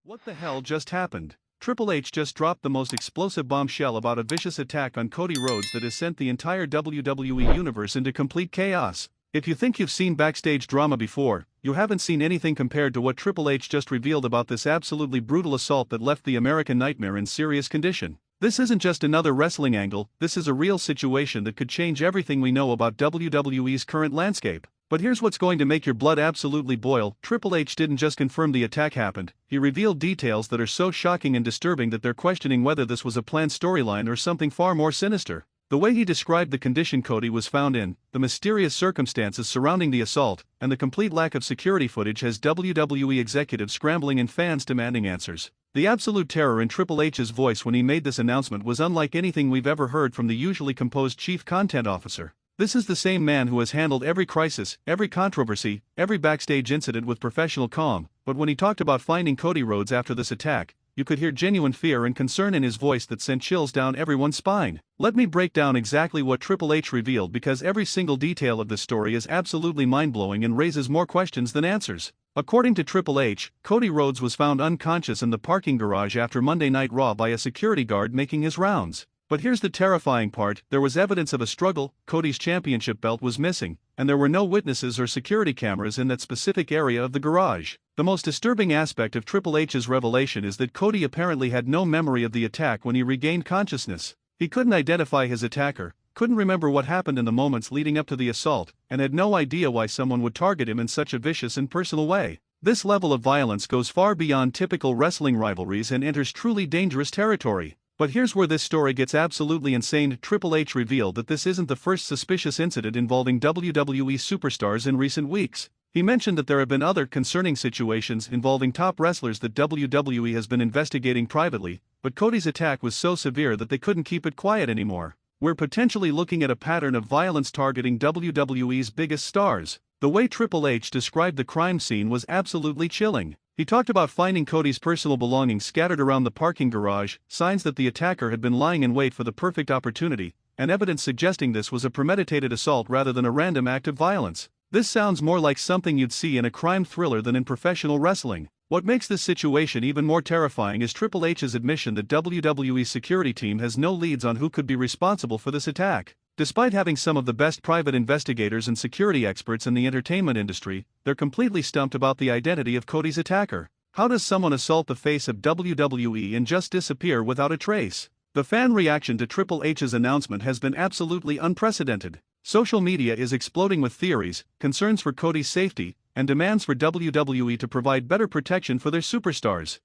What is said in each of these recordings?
What the hell just happened? Triple H just dropped the most explosive bombshell about a vicious attack on Cody Rhodes that has sent the entire WWE universe into complete chaos. If you think you've seen backstage drama before, you haven't seen anything compared to what Triple H just revealed about this absolutely brutal assault that left the American Nightmare in serious condition. This isn't just another wrestling angle, this is a real situation that could change everything we know about WWE's current landscape. But here's what's going to make your blood absolutely boil. Triple H didn't just confirm the attack happened, he revealed details that are so shocking and disturbing that they're questioning whether this was a planned storyline or something far more sinister. The way he described the condition Cody was found in, the mysterious circumstances surrounding the assault, and the complete lack of security footage has WWE executives scrambling and fans demanding answers. The absolute terror in Triple H's voice when he made this announcement was unlike anything we've ever heard from the usually composed chief content officer. This is the same man who has handled every crisis, every controversy, every backstage incident with professional calm, but when he talked about finding Cody Rhodes after this attack, you could hear genuine fear and concern in his voice that sent chills down everyone's spine. Let me break down exactly what Triple H revealed because every single detail of this story is absolutely mind-blowing and raises more questions than answers. According to Triple H, Cody Rhodes was found unconscious in the parking garage after Monday Night Raw by a security guard making his rounds. But here's the terrifying part, there was evidence of a struggle, Cody's championship belt was missing, and there were no witnesses or security cameras in that specific area of the garage. The most disturbing aspect of Triple H's revelation is that Cody apparently had no memory of the attack when he regained consciousness. He couldn't identify his attacker, couldn't remember what happened in the moments leading up to the assault, and had no idea why someone would target him in such a vicious and personal way. This level of violence goes far beyond typical wrestling rivalries and enters truly dangerous territory. But here's where this story gets absolutely insane. Triple H revealed that this isn't the first suspicious incident involving WWE superstars in recent weeks. He mentioned that there have been other concerning situations involving top wrestlers that WWE has been investigating privately, but Cody's attack was so severe that they couldn't keep it quiet anymore. We're potentially looking at a pattern of violence targeting WWE's biggest stars. The way Triple H described the crime scene was absolutely chilling. He talked about finding Cody's personal belongings scattered around the parking garage, signs that the attacker had been lying in wait for the perfect opportunity, and evidence suggesting this was a premeditated assault rather than a random act of violence. This sounds more like something you'd see in a crime thriller than in professional wrestling. What makes this situation even more terrifying is Triple H's admission that WWE's security team has no leads on who could be responsible for this attack. Despite having some of the best private investigators and security experts in the entertainment industry, they're completely stumped about the identity of Cody's attacker. How does someone assault the face of WWE and just disappear without a trace? The fan reaction to Triple H's announcement has been absolutely unprecedented. Social media is exploding with theories, concerns for Cody's safety, and demands for WWE to provide better protection for their superstars.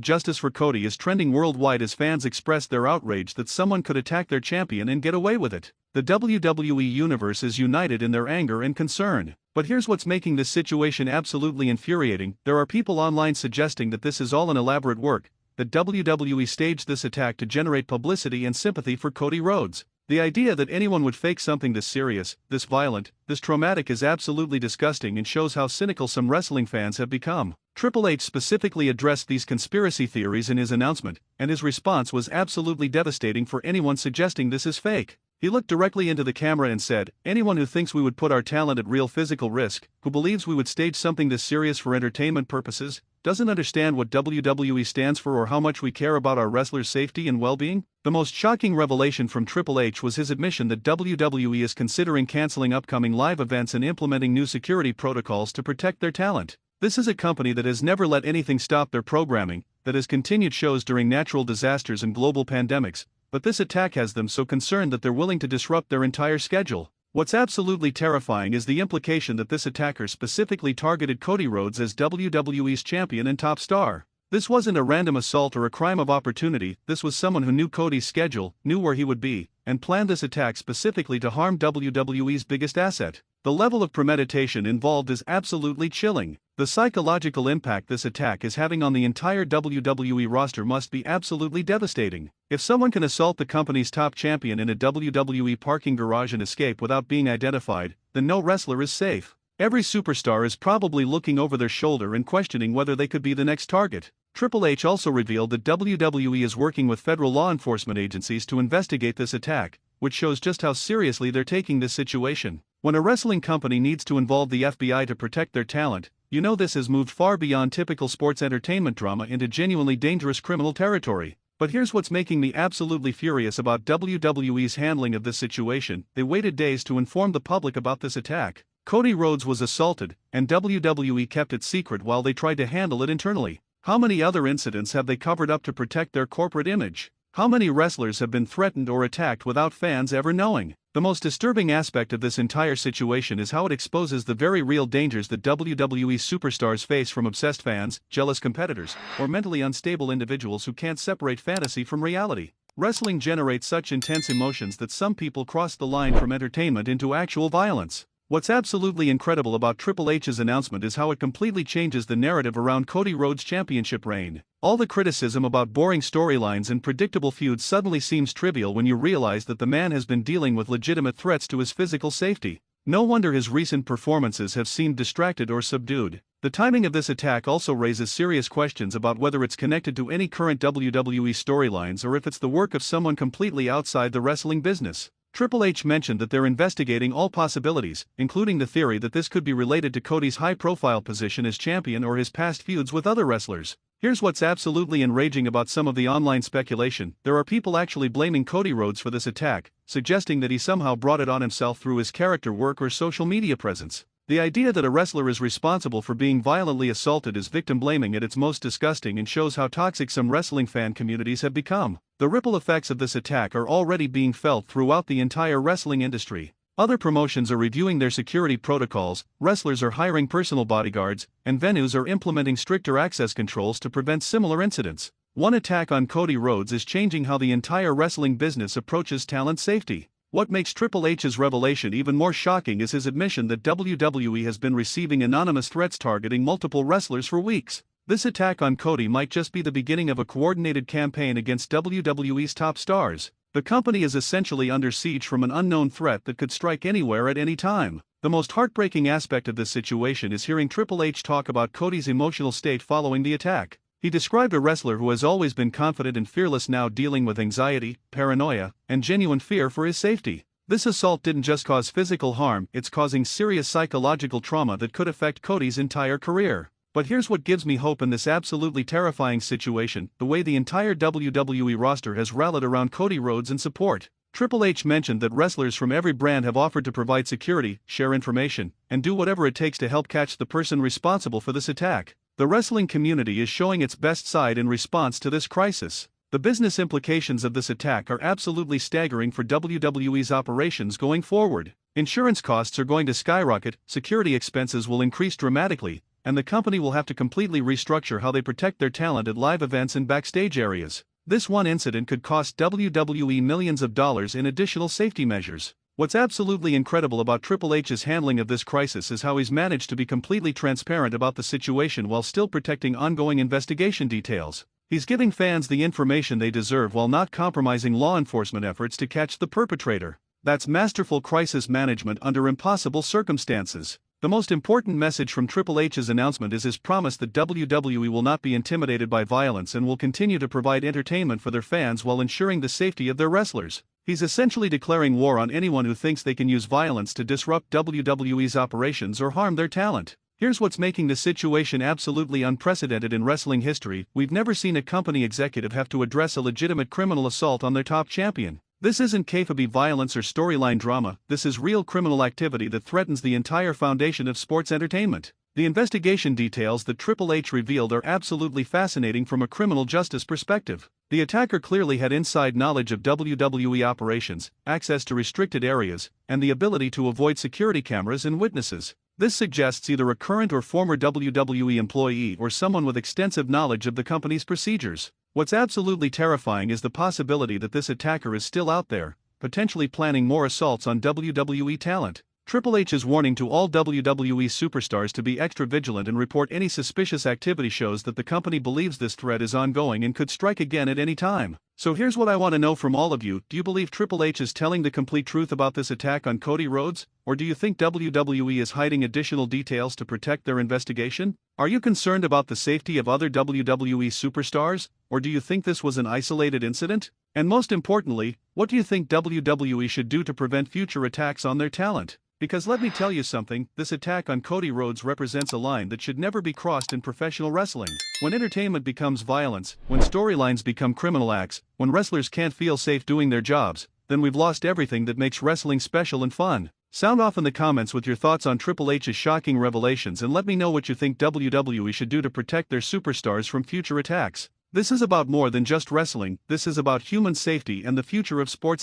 #Justice for Cody is trending worldwide as fans express their outrage that someone could attack their champion and get away with it. The WWE universe is united in their anger and concern. But here's what's making this situation absolutely infuriating. There are people online suggesting that this is all an elaborate work, that WWE staged this attack to generate publicity and sympathy for Cody Rhodes. The idea that anyone would fake something this serious, this violent, this traumatic is absolutely disgusting and shows how cynical some wrestling fans have become. Triple H specifically addressed these conspiracy theories in his announcement, and his response was absolutely devastating for anyone suggesting this is fake. He looked directly into the camera and said, "Anyone who thinks we would put our talent at real physical risk, who believes we would stage something this serious for entertainment purposes, doesn't understand what WWE stands for or how much we care about our wrestlers' safety and well-being." The most shocking revelation from Triple H was his admission that WWE is considering canceling upcoming live events and implementing new security protocols to protect their talent. This is a company that has never let anything stop their programming, that has continued shows during natural disasters and global pandemics, but this attack has them so concerned that they're willing to disrupt their entire schedule. What's absolutely terrifying is the implication that this attacker specifically targeted Cody Rhodes as WWE's champion and top star. This wasn't a random assault or a crime of opportunity, this was someone who knew Cody's schedule, knew where he would be, and planned this attack specifically to harm WWE's biggest asset. The level of premeditation involved is absolutely chilling. The psychological impact this attack is having on the entire WWE roster must be absolutely devastating. If someone can assault the company's top champion in a WWE parking garage and escape without being identified, then no wrestler is safe. Every superstar is probably looking over their shoulder and questioning whether they could be the next target. Triple H also revealed that WWE is working with federal law enforcement agencies to investigate this attack, which shows just how seriously they're taking this situation. When a wrestling company needs to involve the FBI to protect their talent, You know this has moved far beyond typical sports entertainment drama into genuinely dangerous criminal territory. But here's what's making me absolutely furious about WWE's handling of this situation: they waited days to inform the public about this attack. Cody Rhodes was assaulted, and WWE kept it secret while they tried to handle it internally. How many other incidents have they covered up to protect their corporate image? How many wrestlers have been threatened or attacked without fans ever knowing? The most disturbing aspect of this entire situation is how it exposes the very real dangers that WWE superstars face from obsessed fans, jealous competitors, or mentally unstable individuals who can't separate fantasy from reality. Wrestling generates such intense emotions that some people cross the line from entertainment into actual violence. What's absolutely incredible about Triple H's announcement is how it completely changes the narrative around Cody Rhodes' championship reign. All the criticism about boring storylines and predictable feuds suddenly seems trivial when you realize that the man has been dealing with legitimate threats to his physical safety. No wonder his recent performances have seemed distracted or subdued. The timing of this attack also raises serious questions about whether it's connected to any current WWE storylines or if it's the work of someone completely outside the wrestling business. Triple H mentioned that they're investigating all possibilities, including the theory that this could be related to Cody's high-profile position as champion or his past feuds with other wrestlers. Here's what's absolutely enraging about some of the online speculation: there are people actually blaming Cody Rhodes for this attack, suggesting that he somehow brought it on himself through his character work or social media presence. The idea that a wrestler is responsible for being violently assaulted is victim blaming at its most disgusting and shows how toxic some wrestling fan communities have become. The ripple effects of this attack are already being felt throughout the entire wrestling industry. Other promotions are reviewing their security protocols, wrestlers are hiring personal bodyguards, and venues are implementing stricter access controls to prevent similar incidents. One attack on Cody Rhodes is changing how the entire wrestling business approaches talent safety. What makes Triple H's revelation even more shocking is his admission that WWE has been receiving anonymous threats targeting multiple wrestlers for weeks. This attack on Cody might just be the beginning of a coordinated campaign against WWE's top stars. The company is essentially under siege from an unknown threat that could strike anywhere at any time. The most heartbreaking aspect of this situation is hearing Triple H talk about Cody's emotional state following the attack. He described a wrestler who has always been confident and fearless now dealing with anxiety, paranoia, and genuine fear for his safety. This assault didn't just cause physical harm, it's causing serious psychological trauma that could affect Cody's entire career. But here's what gives me hope in this absolutely terrifying situation: the way the entire WWE roster has rallied around Cody Rhodes in support. Triple H mentioned that wrestlers from every brand have offered to provide security, share information, and do whatever it takes to help catch the person responsible for this attack. The wrestling community is showing its best side in response to this crisis. The business implications of this attack are absolutely staggering for WWE's operations going forward. Insurance costs are going to skyrocket, security expenses will increase dramatically, and the company will have to completely restructure how they protect their talent at live events and backstage areas. This one incident could cost WWE millions of dollars in additional safety measures. What's absolutely incredible about Triple H's handling of this crisis is how he's managed to be completely transparent about the situation while still protecting ongoing investigation details. He's giving fans the information they deserve while not compromising law enforcement efforts to catch the perpetrator. That's masterful crisis management under impossible circumstances. The most important message from Triple H's announcement is his promise that WWE will not be intimidated by violence and will continue to provide entertainment for their fans while ensuring the safety of their wrestlers. He's essentially declaring war on anyone who thinks they can use violence to disrupt WWE's operations or harm their talent. Here's what's making the situation absolutely unprecedented in wrestling history: we've never seen a company executive have to address a legitimate criminal assault on their top champion. This isn't kayfabe violence or storyline drama, this is real criminal activity that threatens the entire foundation of sports entertainment. The investigation details that Triple H revealed are absolutely fascinating from a criminal justice perspective. The attacker clearly had inside knowledge of WWE operations, access to restricted areas, and the ability to avoid security cameras and witnesses. This suggests either a current or former WWE employee or someone with extensive knowledge of the company's procedures. What's absolutely terrifying is the possibility that this attacker is still out there, potentially planning more assaults on WWE talent. Triple H is warning to all WWE superstars to be extra vigilant and report any suspicious activity. Shows that the company believes this threat is ongoing and could strike again at any time. So here's what I want to know from all of you: do you believe Triple H is telling the complete truth about this attack on Cody Rhodes, or do you think WWE is hiding additional details to protect their investigation? Are you concerned about the safety of other WWE superstars, or do you think this was an isolated incident? And most importantly, what do you think WWE should do to prevent future attacks on their talent? Because let me tell you something, this attack on Cody Rhodes represents a line that should never be crossed in professional wrestling. When entertainment becomes violence, when storylines become criminal acts, when wrestlers can't feel safe doing their jobs, then we've lost everything that makes wrestling special and fun. Sound off in the comments with your thoughts on Triple H's shocking revelations and let me know what you think WWE should do to protect their superstars from future attacks. This is about more than just wrestling, this is about human safety and the future of sports